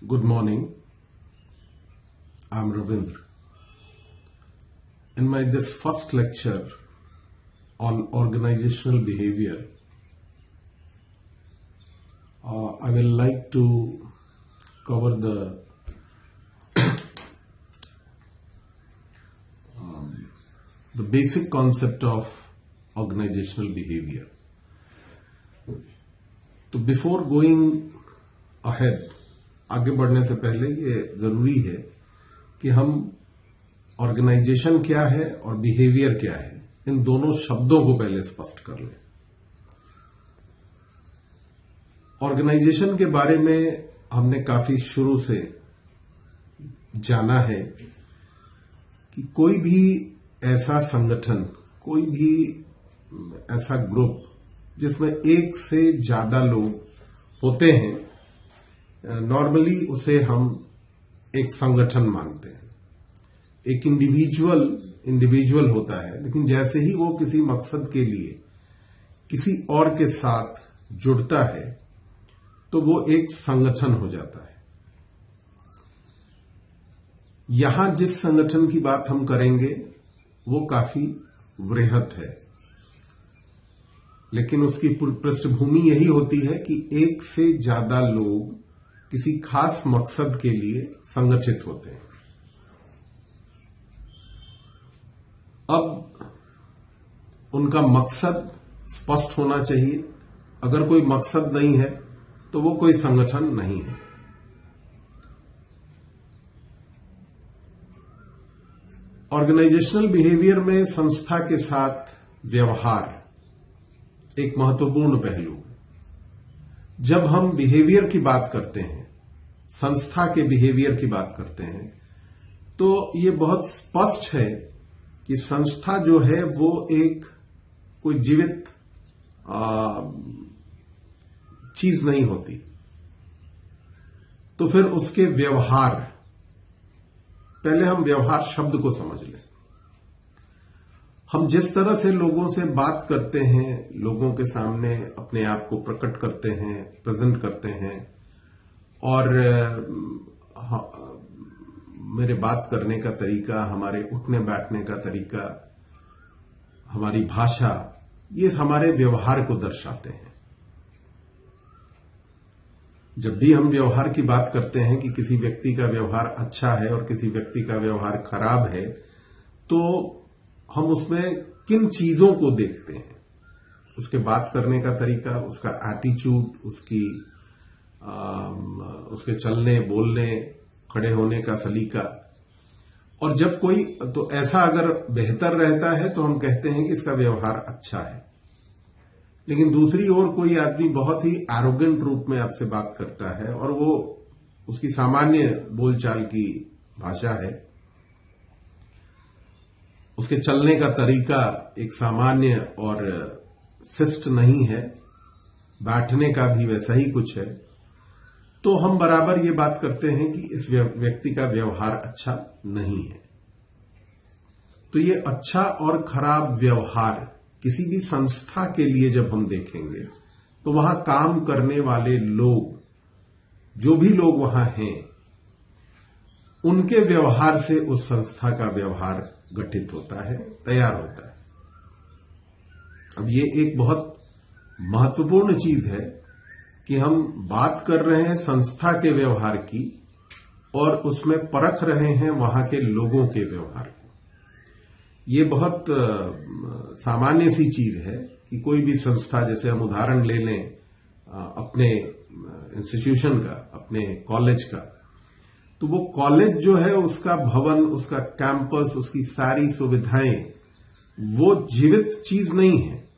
Good morning. I'm Ravindra. In this first lecture on organizational behavior, I will like to cover the basic concept of organizational behavior. तो before going ahead, आगे बढ़ने से पहले ये जरूरी है कि हम ऑर्गेनाइजेशन क्या है और बिहेवियर क्या है, इन दोनों शब्दों को पहले स्पष्ट कर लें। ऑर्गेनाइजेशन के बारे में हमने काफी शुरू से जाना है कि कोई भी ऐसा संगठन, कोई भी ऐसा ग्रुप जिसमें एक से ज्यादा लोग होते हैं, नॉर्मली उसे हम एक संगठन मानते हैं। एक इंडिविजुअल होता है, लेकिन जैसे ही वो किसी मकसद के लिए किसी और के साथ जुड़ता है तो वो एक संगठन हो जाता है। यहां जिस संगठन की बात हम करेंगे वो काफी वृहत है, लेकिन उसकी पृष्ठभूमि यही होती है कि एक से ज्यादा लोग किसी खास मकसद के लिए संगठित होते हैं। अब उनका मकसद स्पष्ट होना चाहिए। अगर कोई मकसद नहीं है तो वो कोई संगठन नहीं है। ऑर्गेनाइजेशनल बिहेवियर में संस्था के साथ व्यवहार एक महत्वपूर्ण पहलू है। जब हम बिहेवियर की बात करते हैं, संस्था के बिहेवियर की बात करते हैं, तो ये बहुत स्पष्ट है कि संस्था जो है वो एक कोई जीवित चीज नहीं होती। तो फिर उसके व्यवहार, पहले हम व्यवहार शब्द को समझ लें। हम जिस तरह से लोगों से बात करते हैं, लोगों के सामने अपने आप को प्रकट करते हैं, प्रेजेंट करते हैं, और मेरे बात करने का तरीका, हमारे उठने बैठने का तरीका, हमारी भाषा, ये हमारे व्यवहार को दर्शाते हैं। जब भी हम व्यवहार की बात करते हैं कि किसी व्यक्ति का व्यवहार अच्छा है और किसी व्यक्ति का व्यवहार खराब है, तो हम उसमें किन चीजों को देखते हैं? उसके बात करने का तरीका, उसका एटीट्यूड, उसके चलने बोलने, खड़े होने का सलीका। और जब कोई तो ऐसा अगर बेहतर रहता है तो हम कहते हैं कि इसका व्यवहार अच्छा है। लेकिन दूसरी ओर कोई आदमी बहुत ही एरोगेंट रूप में आपसे बात करता है और वो उसकी सामान्य बोलचाल की भाषा है, उसके चलने का तरीका एक सामान्य और शिष्ट नहीं है, बैठने का भी वैसा ही कुछ है, तो हम बराबर ये बात करते हैं कि इस व्यक्ति का व्यवहार अच्छा नहीं है। तो ये अच्छा और खराब व्यवहार किसी भी संस्था के लिए जब हम देखेंगे तो वहां काम करने वाले लोग, जो भी लोग वहां हैं, उनके व्यवहार से उस संस्था का व्यवहार गठित होता है, तैयार होता है। अब ये एक बहुत महत्वपूर्ण चीज है कि हम बात कर रहे हैं संस्था के व्यवहार की और उसमें परख रहे हैं वहां के लोगों के व्यवहार को। ये बहुत सामान्य सी चीज है कि कोई भी संस्था, जैसे हम उदाहरण ले लें अपने इंस्टीट्यूशन का, अपने कॉलेज का, तो वो कॉलेज जो है उसका भवन, उसका कैंपस, उसकी सारी सुविधाएं वो जीवित चीज नहीं है।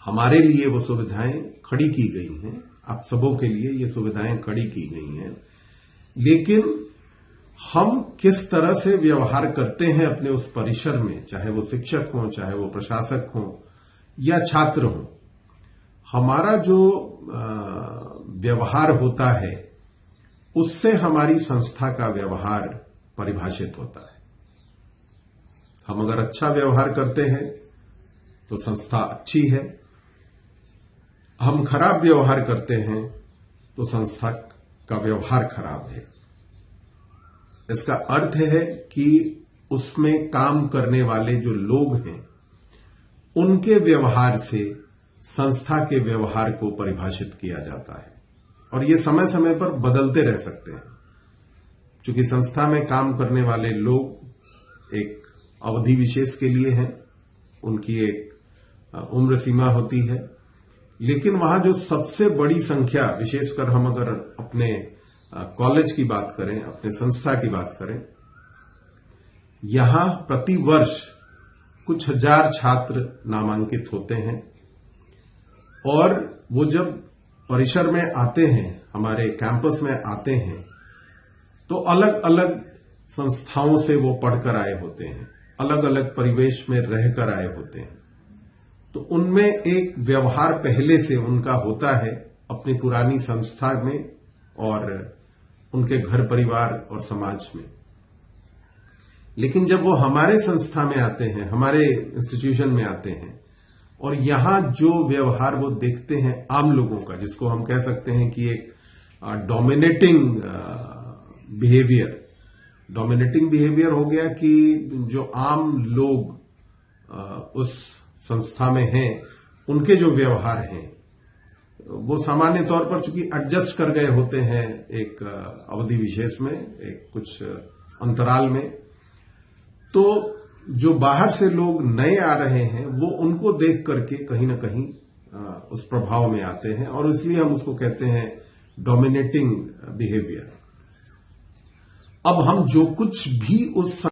हमारे लिए वो सुविधाएं खड़ी की गई हैं, आप सबों के लिए ये सुविधाएं खड़ी की गई हैं, लेकिन हम किस तरह से व्यवहार करते हैं अपने उस परिसर में, चाहे वो शिक्षक हो, चाहे वो प्रशासक हो या छात्र हो, हमारा जो व्यवहार होता है उससे हमारी संस्था का व्यवहार परिभाषित होता है। हम अगर अच्छा व्यवहार करते हैं तो संस्था अच्छी है, हम खराब व्यवहार करते हैं तो संस्था का व्यवहार खराब है। इसका अर्थ है कि उसमें काम करने वाले जो लोग हैं उनके व्यवहार से संस्था के व्यवहार को परिभाषित किया जाता है, और ये समय समय पर बदलते रह सकते हैं। क्योंकि संस्था में काम करने वाले लोग एक अवधि विशेष के लिए हैं, उनकी एक उम्र सीमा होती है, लेकिन वहां जो सबसे बड़ी संख्या, विशेषकर हम अगर अपने कॉलेज की बात करें, अपने संस्था की बात करें, यहां प्रति वर्ष कुछ हजार छात्र नामांकित होते हैं, और वो जब परिसर में आते हैं, हमारे कैंपस में आते हैं, तो अलग अलग संस्थाओं से वो पढ़कर आए होते हैं, अलग अलग परिवेश में रहकर आए होते हैं। तो उनमें एक व्यवहार पहले से उनका होता है अपनी पुरानी संस्था में और उनके घर परिवार और समाज में। लेकिन जब वो हमारे संस्था में आते हैं, हमारे इंस्टीट्यूशन में आते हैं, और यहां जो व्यवहार वो देखते हैं आम लोगों का, जिसको हम कह सकते हैं कि एक डोमिनेटिंग बिहेवियर हो गया, कि जो आम लोग उस संस्था में हैं, उनके जो व्यवहार हैं वो सामान्य तौर पर चूंकि एडजस्ट कर गए होते हैं एक अवधि विशेष में, एक कुछ अंतराल में, तो जो बाहर से लोग नए आ रहे हैं वो उनको देख करके कहीं ना कहीं उस प्रभाव में आते हैं, और इसलिए हम उसको कहते हैं डोमिनेटिंग बिहेवियर। अब हम जो कुछ भी उस